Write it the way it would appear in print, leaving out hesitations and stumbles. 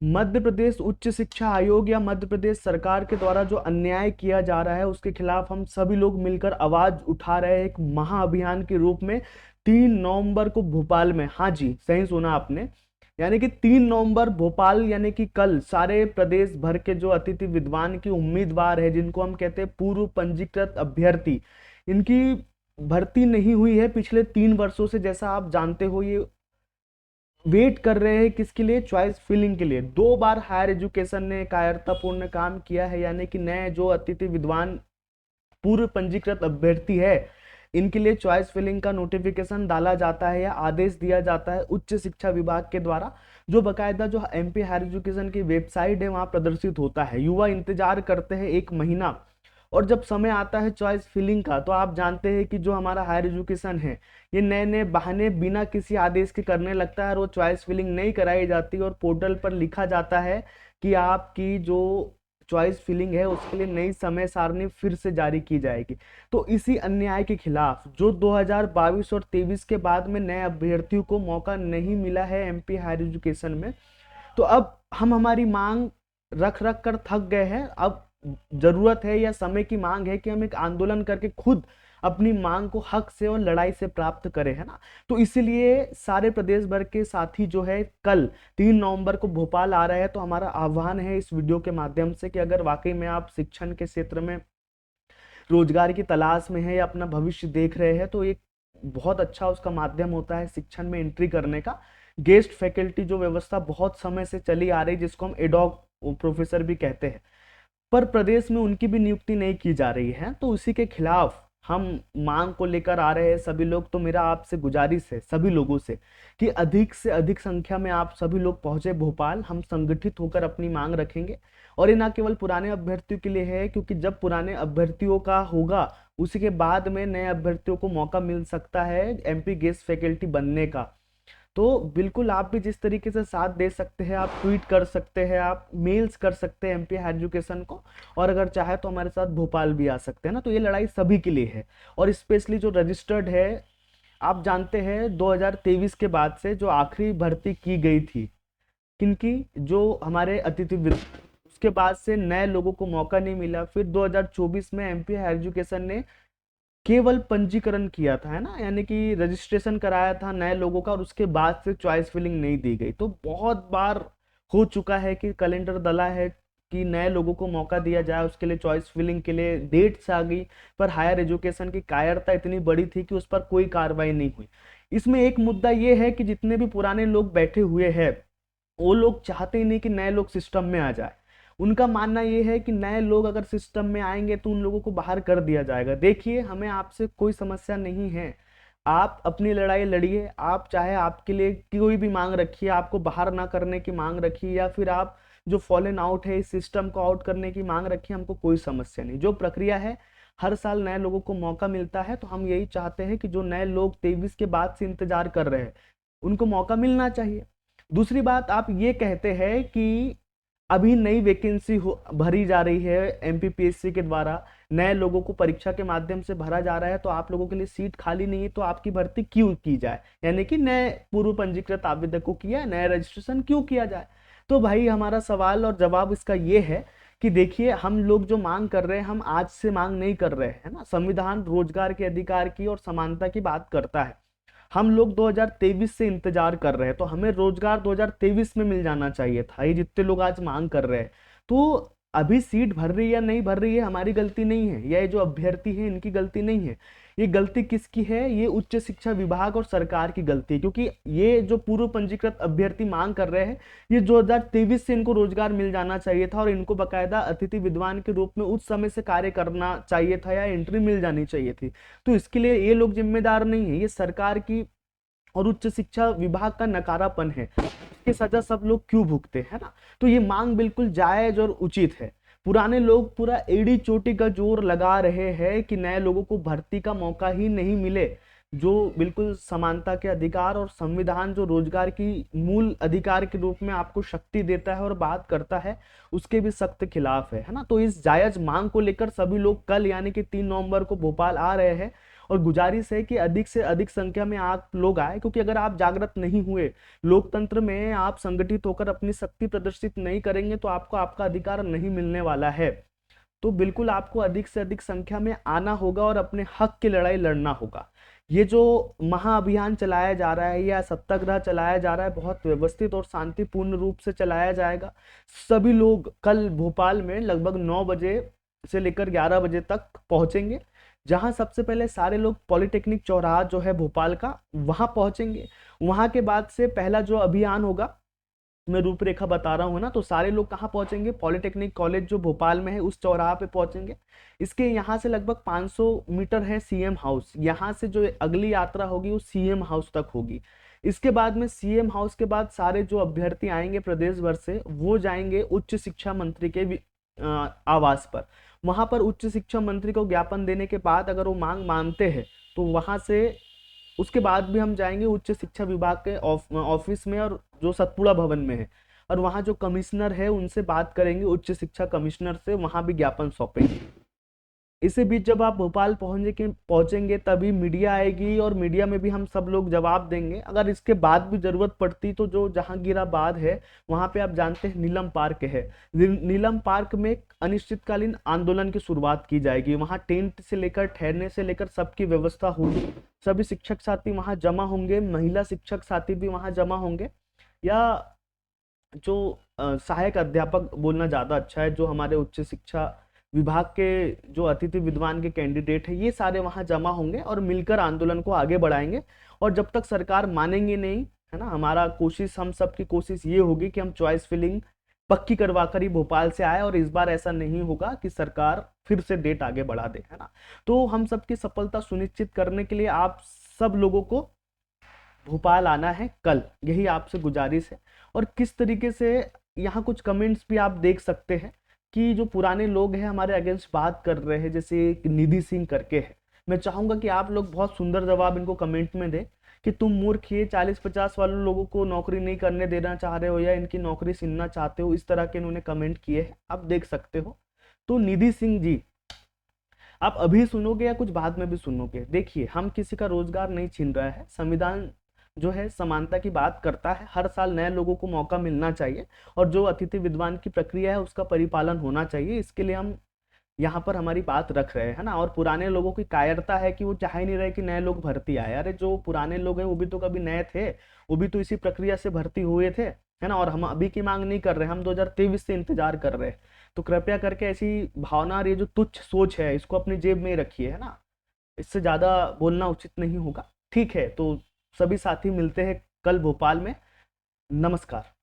मध्य प्रदेश उच्च शिक्षा आयोग या मध्य प्रदेश सरकार के द्वारा जो अन्याय किया जा रहा है उसके खिलाफ हम सभी लोग मिलकर आवाज उठा रहे हैं एक महाअभियान के रूप में। 3 नवंबर को भोपाल में, हाँ जी सही सुना आपने, यानी कि 3 नवंबर भोपाल यानी कि कल सारे प्रदेश भर के जो अतिथि विद्वान की उम्मीदवार है, जिनको हम कहते हैं पूर्व पंजीकृत अभ्यर्थी, इनकी भर्ती नहीं हुई है पिछले 3 वर्षों से। जैसा आप जानते हो, ये वेट कर रहे हैं किसके लिए? चॉइस फिलिंग के लिए। 2 बार हायर एजुकेशन ने कायरतापूर्ण काम किया है, यानी कि नए जो अतिथि विद्वान पूर्व पंजीकृत अभ्यर्थी है, इनके लिए चॉइस फिलिंग का नोटिफिकेशन डाला जाता है या आदेश दिया जाता है उच्च शिक्षा विभाग के द्वारा, जो बकायदा जो एमपी हायर एजुकेशन की वेबसाइट है वहां प्रदर्शित होता है। युवा इंतजार करते हैं 1 महीना, और जब समय आता है चॉइस फिलिंग का, तो आप जानते हैं कि जो हमारा हायर एजुकेशन है ये नए नए बहाने बिना किसी आदेश के करने लगता है, और वो चॉइस फिलिंग नहीं कराई जाती और पोर्टल पर लिखा जाता है कि आपकी जो चॉइस फिलिंग है उसके लिए नई समय सारणी फिर से जारी की जाएगी। तो इसी अन्याय के खिलाफ जो 2022 और 23 के बाद में नए अभ्यर्थियों को मौका नहीं मिला है एमपी हायर एजुकेशन में, तो अब हम हमारी मांग रख रख कर थक गए हैं। अब जरूरत है या समय की मांग है कि हम एक आंदोलन करके खुद अपनी मांग को हक से और लड़ाई से प्राप्त करें, है ना। तो इसीलिए सारे प्रदेश भर के साथी जो है कल 3 नवंबर को भोपाल आ रहे हैं। तो हमारा आह्वान है इस वीडियो के माध्यम से कि अगर वाकई में आप शिक्षण के क्षेत्र में रोजगार की तलाश में है या अपना भविष्य देख रहे हैं, तो एक बहुत अच्छा उसका माध्यम होता है शिक्षण में एंट्री करने का। गेस्ट फैकल्टी जो व्यवस्था बहुत समय से चली आ रही, जिसको हम एडॉक प्रोफेसर भी कहते हैं, पर प्रदेश में उनकी भी नियुक्ति नहीं की जा रही है। तो उसी के खिलाफ हम मांग को लेकर आ रहे हैं सभी लोग। तो मेरा आपसे गुजारिश है सभी लोगों से कि अधिक से अधिक संख्या में आप सभी लोग पहुंचे भोपाल। हम संगठित होकर अपनी मांग रखेंगे, और ये ना केवल पुराने अभ्यर्थियों के लिए है, क्योंकि जब पुराने अभ्यर्थियों का होगा उसी के बाद में नए अभ्यर्थियों को मौका मिल सकता है एमपी गेस्ट फैकल्टी बनने का। तो बिल्कुल आप भी जिस तरीके से साथ दे सकते हैं, आप ट्वीट कर सकते हैं, आप मेल्स कर सकते हैं एमपी हायर एजुकेशन को, और अगर चाहे तो हमारे साथ भोपाल भी आ सकते हैं ना। तो ये लड़ाई सभी के लिए है, और स्पेशली जो रजिस्टर्ड है, आप जानते हैं 2023 के बाद से जो आखिरी भर्ती की गई थी किनकी, जो हमारे उसके बाद से नए लोगों को मौका नहीं मिला। फिर 2024 में एमपी हायर एजुकेशन ने केवल पंजीकरण किया था, है ना, यानी कि रजिस्ट्रेशन कराया था नए लोगों का, और उसके बाद से चॉइस फिलिंग नहीं दी गई। तो बहुत बार हो चुका है कि कैलेंडर डला है कि नए लोगों को मौका दिया जाए, उसके लिए चॉइस फिलिंग के लिए डेट्स आ गई, पर हायर एजुकेशन की कायरता इतनी बड़ी थी कि उस पर कोई कार्रवाई नहीं हुई। इसमें एक मुद्दा ये है कि जितने भी पुराने लोग बैठे हुए हैं वो लोग चाहते ही नहीं कि नए लोग सिस्टम में आ जाए। उनका मानना यह है कि नए लोग अगर सिस्टम में आएंगे तो उन लोगों को बाहर कर दिया जाएगा। देखिए, हमें आपसे कोई समस्या नहीं है, आप अपनी लड़ाई लड़िए। आप चाहे आपके लिए कोई भी मांग रखिए, आपको बाहर ना करने की मांग रखिए, या फिर आप जो फॉलन आउट है इस सिस्टम को आउट करने की मांग रखिए, हमको कोई समस्या नहीं। जो प्रक्रिया है, हर साल नए लोगों को मौका मिलता है, तो हम यही चाहते हैं कि जो नए लोग 23 के बाद से इंतजार कर रहे हैं उनको मौका मिलना चाहिए। दूसरी बात, आप ये कहते हैं कि अभी नई वैकेंसी भरी जा रही है एमपीपीएससी के द्वारा, नए लोगों को परीक्षा के माध्यम से भरा जा रहा है, तो आप लोगों के लिए सीट खाली नहीं है, तो आपकी भर्ती क्यों की जाए, यानी कि नए पूर्व पंजीकृत आवेदकों की है, नया रजिस्ट्रेशन क्यों किया जाए। तो भाई हमारा सवाल और जवाब इसका ये है कि देखिए, हम लोग जो मांग कर रहे हैं, हम आज से मांग नहीं कर रहे हैं ना। संविधान रोजगार के अधिकार की और समानता की बात करता है। हम लोग 2023 से इंतजार कर रहे हैं, तो हमें रोजगार 2023 में मिल जाना चाहिए था। ये जितने लोग आज मांग कर रहे हैं, तो अभी सीट भर रही है या नहीं भर रही है हमारी गलती नहीं है, या ये जो अभ्यर्थी है इनकी गलती नहीं है। ये गलती किसकी है? ये उच्च शिक्षा विभाग और सरकार की गलती है, क्योंकि ये जो पूर्व पंजीकृत अभ्यर्थी मांग कर रहे हैं, ये 2023 से इनको रोजगार मिल जाना चाहिए था, और इनको बकायदा अतिथि विद्वान के रूप में उस समय से कार्य करना चाहिए था, या एंट्री मिल जानी चाहिए थी। तो इसके लिए ये लोग जिम्मेदार नहीं है, ये सरकार की और उच्च शिक्षा विभाग का नकारापन है। इसकी सजा सब लोग क्यों भुगते हैं ना। तो ये मांग बिल्कुल जायज और उचित है। पुराने लोग पूरा एड़ी चोटी का जोर लगा रहे हैं कि नए लोगों को भर्ती का मौका ही नहीं मिले, जो बिल्कुल समानता के अधिकार और संविधान जो रोजगार की मूल अधिकार के रूप में आपको शक्ति देता है और बात करता है, उसके भी सख्त खिलाफ है ना। तो इस जायज मांग को लेकर सभी लोग कल यानी कि 3 नवंबर को भोपाल आ रहे हैं, और गुजारिश है कि अधिक से अधिक संख्या में आप लोग आए, क्योंकि अगर आप जागृत नहीं हुए, लोकतंत्र में आप संगठित होकर अपनी शक्ति प्रदर्शित नहीं करेंगे तो आपको आपका अधिकार नहीं मिलने वाला है। तो बिल्कुल आपको अधिक से अधिक संख्या में आना होगा और अपने हक की लड़ाई लड़ना होगा। ये जो महाअभियान चलाया जा रहा है या सत्याग्रह चलाया जा रहा है, बहुत व्यवस्थित और शांतिपूर्ण रूप से चलाया जाएगा। सभी लोग कल भोपाल में लगभग 9 बजे से लेकर 11 बजे तक पहुंचेंगे, जहां सबसे पहले सारे लोग पॉलिटेक्निक चौराहा जो है भोपाल का, वहां पहुंचेंगे। वहां के बाद से पहला जो अभियान होगा, मैं रूपरेखा बता रहा हूँ ना, तो सारे लोग कहाँ पहुंचेंगे, पॉलिटेक्निक कॉलेज जो भोपाल में है उस चौराहा पे पहुंचेंगे। इसके यहाँ से लगभग 500 मीटर है सीएम हाउस, यहाँ से जो अगली यात्रा होगी वो सीएम हाउस तक होगी। इसके बाद में सीएम हाउस के बाद सारे जो अभ्यर्थी आएंगे प्रदेश भर से, वो जाएंगे उच्च शिक्षा मंत्री के आवास पर। वहां पर उच्च शिक्षा मंत्री को ज्ञापन देने के बाद अगर वो मांग मानते हैं तो वहां से उसके बाद भी हम जाएंगे उच्च शिक्षा विभाग के ऑफिस में, और जो सतपुड़ा भवन में है, और वहाँ जो कमिश्नर है उनसे बात करेंगे, उच्च शिक्षा कमिश्नर से, वहाँ भी ज्ञापन सौंपेंगे। इसी बीच जब आप भोपाल पहुंचेंगे तभी मीडिया आएगी, और मीडिया में भी हम सब लोग जवाब देंगे। अगर इसके बाद भी जरूरत पड़ती तो जो जहांगीराबाद है वहां पे आप जानते हैं नीलम पार्क है, नीलम पार्क में एक अनिश्चितकालीन आंदोलन की शुरुआत की जाएगी। वहां टेंट से लेकर ठहरने से लेकर सबकी व्यवस्था होगी। सभी शिक्षक साथी वहां जमा होंगे, महिला शिक्षक साथी भी वहां जमा होंगे, या जो सहायक अध्यापक बोलना ज्यादा अच्छा है, जो हमारे उच्च शिक्षा विभाग के जो अतिथि विद्वान के कैंडिडेट है, ये सारे वहां जमा होंगे और मिलकर आंदोलन को आगे बढ़ाएंगे। और जब तक सरकार मानेंगे नहीं, है ना, हमारा कोशिश, हम सबकी कोशिश ये होगी कि हम चॉइस फिलिंग पक्की करवा कर ही भोपाल से आए, और इस बार ऐसा नहीं होगा कि सरकार फिर से डेट आगे बढ़ा दे, है ना। तो हम सबकी सफलता सुनिश्चित करने के लिए आप सब लोगों को भोपाल आना है कल, यही आपसे गुजारिश है। और किस तरीके से यहाँ कुछ कमेंट्स भी आप देख सकते हैं कि जो पुराने लोग हैं हमारे अगेंस्ट बात कर रहे हैं, जैसे एक निधि सिंह करके है। मैं चाहूंगा कि आप लोग बहुत सुंदर जवाब इनको कमेंट में दें कि तुम मूर्ख, ये 40-50 वाले लोगों को नौकरी नहीं करने देना चाह रहे हो या इनकी नौकरी छीनना चाहते हो, इस तरह के इन्होंने कमेंट किए हैं, आप देख सकते हो। तो निधि सिंह जी, आप अभी सुनोगे या कुछ बाद में भी सुनोगे, देखिए हम किसी का रोजगार नहीं छीन रहा है। संविधान जो है समानता की बात करता है, हर साल नए लोगों को मौका मिलना चाहिए, और जो अतिथि विद्वान की प्रक्रिया है उसका परिपालन होना चाहिए। इसके लिए हम यहाँ पर हमारी बात रख रहे हैं, है ना। और पुराने लोगों की कायरता है कि वो चाह ही नहीं रहे कि नए लोग भर्ती आए। अरे जो पुराने लोग हैं वो भी तो कभी नए थे, वो भी तो इसी प्रक्रिया से भर्ती हुए थे, है ना। और हम अभी की मांग नहीं कर रहे, हम 2023 से इंतजार कर रहे हैं। तो कृपया करके ऐसी भावना और ये जो तुच्छ सोच है इसको अपनी जेब में ही रखिए, है ना। इससे ज्यादा बोलना उचित नहीं होगा। ठीक है, तो सभी साथी मिलते हैं कल भोपाल में। नमस्कार।